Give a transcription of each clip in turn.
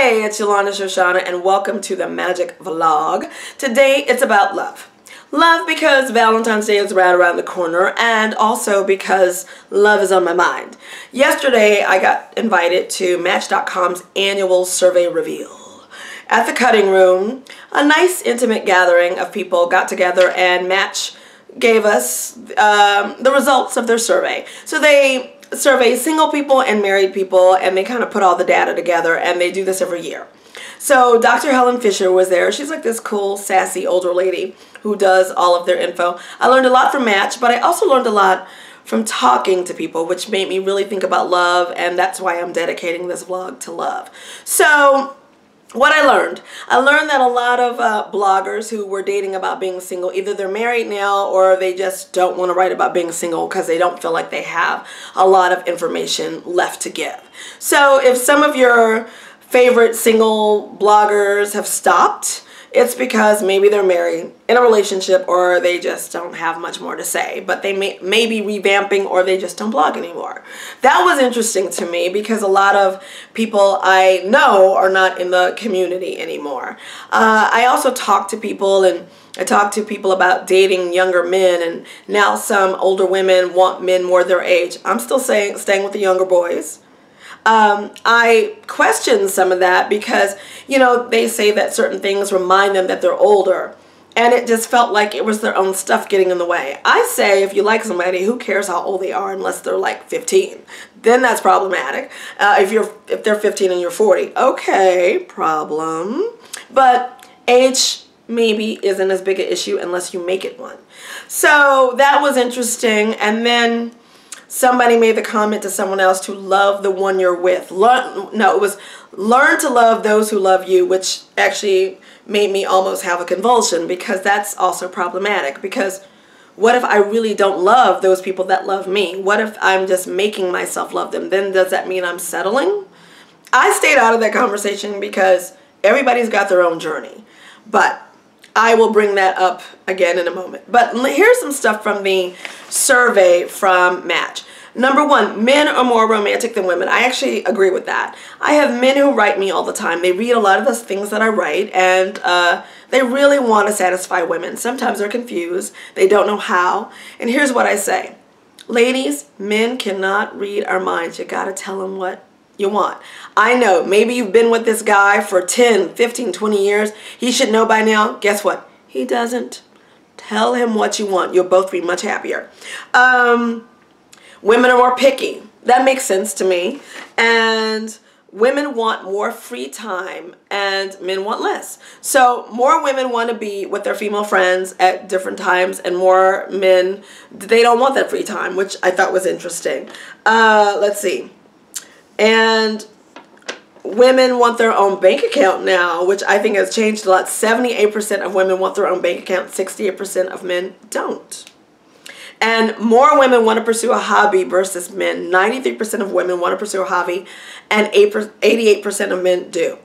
Hey, it's Yolanda Shoshana and welcome to the Magick vlog. Today it's about love. Love because Valentine's Day is right around the corner and also because love is on my mind. Yesterday I got invited to Match.com's annual survey reveal. At the cutting room, a nice intimate gathering of people got together and Match gave us the results of their survey. So they survey single people and married people, and they kind of put all the data together, and they do this every year. So Dr. Helen Fisher was there. She's like this cool, sassy older lady who does all of their info. I learned a lot from Match, but I also learned a lot from talking to people, which made me really think about love, and that's why I'm dedicating this vlog to love. So what I learned that a lot of bloggers who were dating about being single, either they're married now or they just don't want to write about being single because they don't feel like they have a lot of information left to give. So if some of your favorite single bloggers have stopped, it's because maybe they're married in a relationship or they just don't have much more to say, but they may be revamping or they just don't blog anymore. That was interesting to me because a lot of people I know are not in the community anymore. I also talk to people, and I talk to people about dating younger men, and now some older women want men more their age. I'm still staying with the younger boys. I question some of that because, you know, they say that certain things remind them that they're older, and it just felt like it was their own stuff getting in the way. I say if you like somebody, who cares how old they are unless they're like 15? Then that's problematic. If they're 15 and you're 40, okay, problem. But age maybe isn't as big an issue unless you make it one. So that was interesting. And then somebody made the comment to someone else to love the one you're with. It was learn to love those who love you, which actually made me almost have a convulsion because that's also problematic. Because what if I really don't love those people that love me? What if I'm just making myself love them? Then does that mean I'm settling? I stayed out of that conversation because everybody's got their own journey. But I will bring that up again in a moment. But here's some stuff from the survey from Match. Number one, men are more romantic than women. I actually agree with that. I have men who write me all the time. They read a lot of the things that I write, and they really want to satisfy women. Sometimes they're confused. They don't know how. And here's what I say. Ladies, men cannot read our minds. You got to tell them what you want. I know, maybe you've been with this guy for 10, 15, 20 years. He should know by now. Guess what? He doesn't. Tell him what you want. You'll both be much happier. Women are more picky. That makes sense to me. And women want more free time and men want less. So more women want to be with their female friends at different times, and more men, they don't want that free time, which I thought was interesting. Let's see. And women want their own bank account now, which I think has changed a lot. 78% of women want their own bank account. 68% of men don't. And more women want to pursue a hobby versus men. 93% of women want to pursue a hobby, and 88% of men do.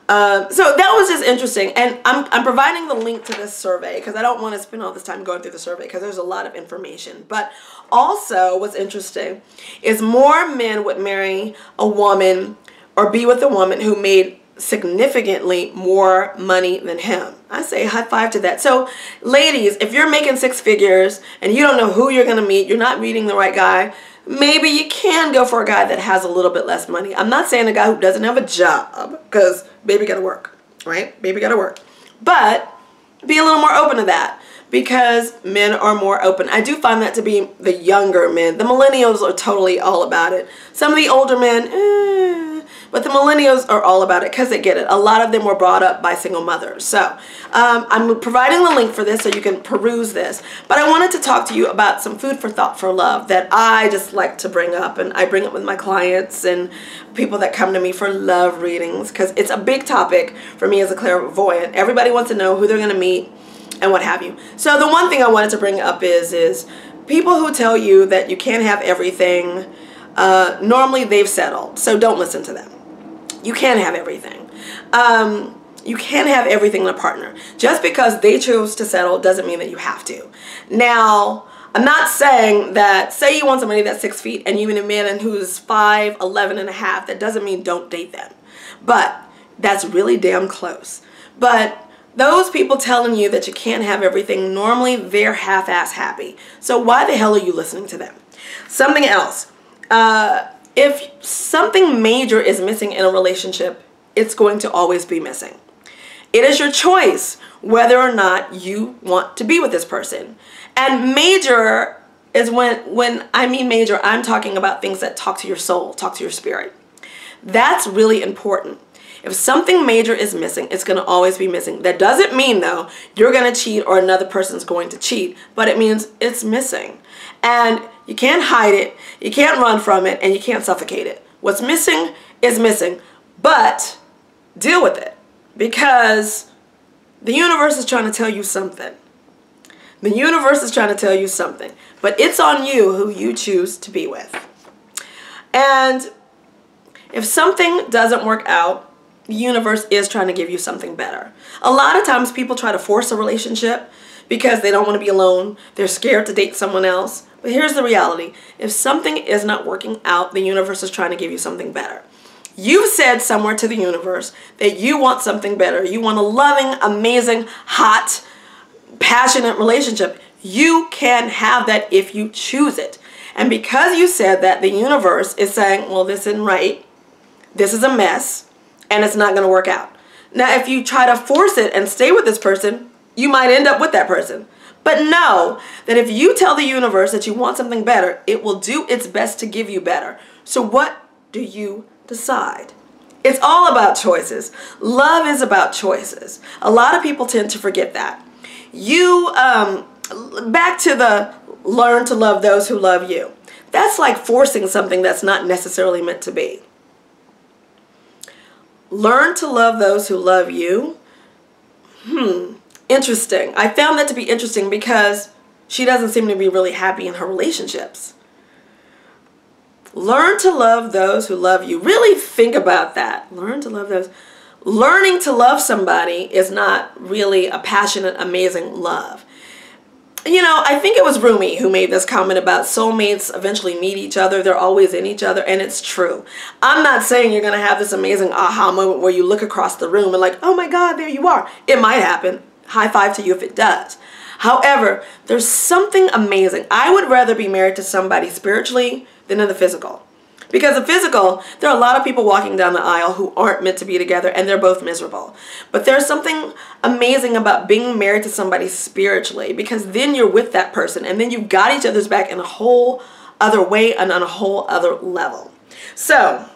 So that was just interesting. And I'm providing the link to this survey because I don't want to spend all this time going through the survey because there's a lot of information. But also what's interesting is more men would marry a woman or be with a woman who made significantly more money than him. I say high five to that. So ladies, if you're making six figures and you don't know who you're going to meet, you're not meeting the right guy, maybe you can go for a guy that has a little bit less money. I'm not saying a guy who doesn't have a job, because baby got to work, right? Baby got to work. But be a little more open to that because men are more open. I do find that to be the younger men. The millennials are totally all about it. Some of the older men, but the millennials are all about it because they get it. A lot of them were brought up by single mothers. So I'm providing the link for this so you can peruse this. But I wanted to talk to you about some food for thought for love that I just like to bring up. And I bring it with my clients and people that come to me for love readings because it's a big topic for me as a clairvoyant. Everybody wants to know who they're going to meet and what have you. So the one thing I wanted to bring up is people who tell you that you can't have everything, normally they've settled. So don't listen to them. You can't have everything. You can't have everything in a partner. Just because they chose to settle doesn't mean that you have to. Now, I'm not saying that, say you want somebody that's 6 feet and you need a man who's 5'11 and a half, that doesn't mean don't date them. But That's really damn close. But those people telling you that you can't have everything, normally they're half-ass happy. So why the hell are you listening to them? Something else. If something major is missing in a relationship, it's going to always be missing. It is your choice whether or not you want to be with this person. And major is when I mean major, I'm talking about things that talk to your soul, talk to your spirit. That's really important. If something major is missing, it's going to always be missing. That doesn't mean, though, you're going to cheat or another person's going to cheat, but it means it's missing. And you can't hide it, you can't run from it, and you can't suffocate it. What's missing is missing, but deal with it, because the universe is trying to tell you something. The universe is trying to tell you something, but it's on you who you choose to be with. And if something doesn't work out, the universe is trying to give you something better. A lot of times people try to force a relationship because they don't want to be alone. They're scared to date someone else. But here's the reality. If something is not working out, the universe is trying to give you something better. You've said somewhere to the universe that you want something better. You want a loving, amazing, hot, passionate relationship. You can have that if you choose it. And because you said that, the universe is saying, well, this isn't right. This is a mess. And it's not going to work out. Now, if you try to force it and stay with this person, you might end up with that person. But know that if you tell the universe that you want something better, it will do its best to give you better. So what do you decide? It's all about choices. Love is about choices. A lot of people tend to forget that. Back to the learn to love those who love you. That's like forcing something that's not necessarily meant to be. Learn to love those who love you. Interesting. I found that to be interesting because she doesn't seem to be really happy in her relationships. Learn to love those who love you. Really think about that. Learn to love those. Learning to love somebody is not really a passionate, amazing love. You know, I think it was Rumi who made this comment about soulmates eventually meet each other. They're always in each other, and it's true. I'm not saying you're going to have this amazing aha moment where you look across the room and like, oh my God, there you are. It might happen. High five to you if it does. However, there's something amazing. I would rather be married to somebody spiritually than in the physical. Because the physical, there are a lot of people walking down the aisle who aren't meant to be together, and they're both miserable. But there's something amazing about being married to somebody spiritually, because then you're with that person, and then you've got each other's back in a whole other way and on a whole other level. So,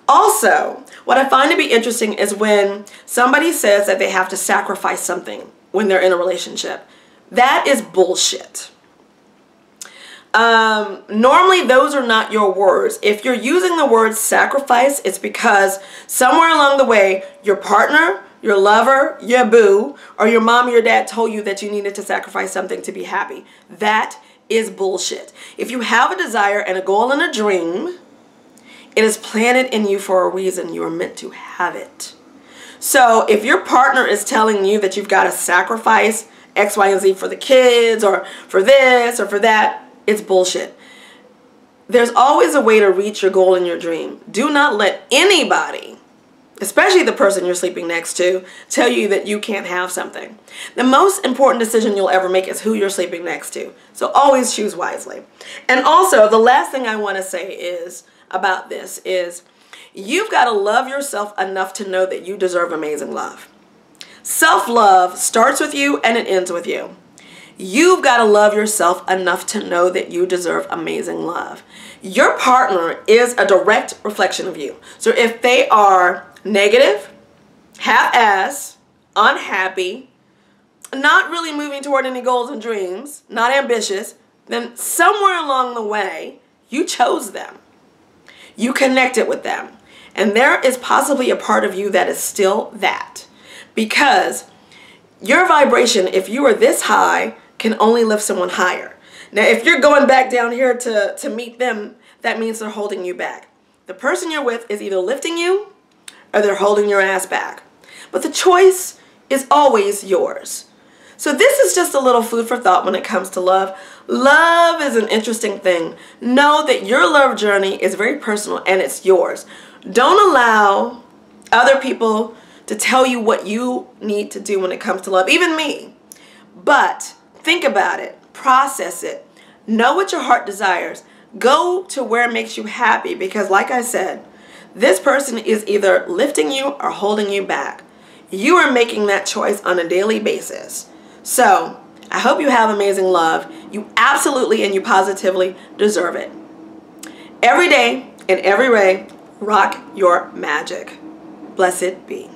also, what I find to be interesting is when somebody says that they have to sacrifice something when they're in a relationship. That is bullshit. Normally those are not your words. If you're using the word sacrifice, it's because somewhere along the way, your partner, your lover, your boo, or your mom or your dad told you that you needed to sacrifice something to be happy. That is bullshit. If you have a desire and a goal and a dream, it is planted in you for a reason. You are meant to have it. So if your partner is telling you that you've got to sacrifice X, Y, and Z for the kids, or for this, or for that, it's bullshit. There's always a way to reach your goal and your dream. Do not let anybody, especially the person you're sleeping next to, tell you that you can't have something. The most important decision you'll ever make is who you're sleeping next to. So always choose wisely. And also, the last thing I want to say is about this is you've got to love yourself enough to know that you deserve amazing love. Self-love starts with you and it ends with you. You've got to love yourself enough to know that you deserve amazing love. Your partner is a direct reflection of you. So if they are negative, half-ass, unhappy, not really moving toward any goals and dreams, not ambitious, then somewhere along the way, you chose them. You connected with them. And there is possibly a part of you that is still that. Because your vibration, if you are this high, can only lift someone higher. Now, if you're going back down here to meet them, that means they're holding you back. The person you're with is either lifting you or they're holding your ass back. But the choice is always yours. So this is just a little food for thought when it comes to love. Love is an interesting thing. Know that your love journey is very personal and it's yours. Don't allow other people to tell you what you need to do when it comes to love, even me. But think about it, process it, know what your heart desires, go to where it makes you happy, because like I said, this person is either lifting you or holding you back. You are making that choice on a daily basis. So I hope you have amazing love. You absolutely and you positively deserve it. Every day, in every way, rock your magic. Blessed be.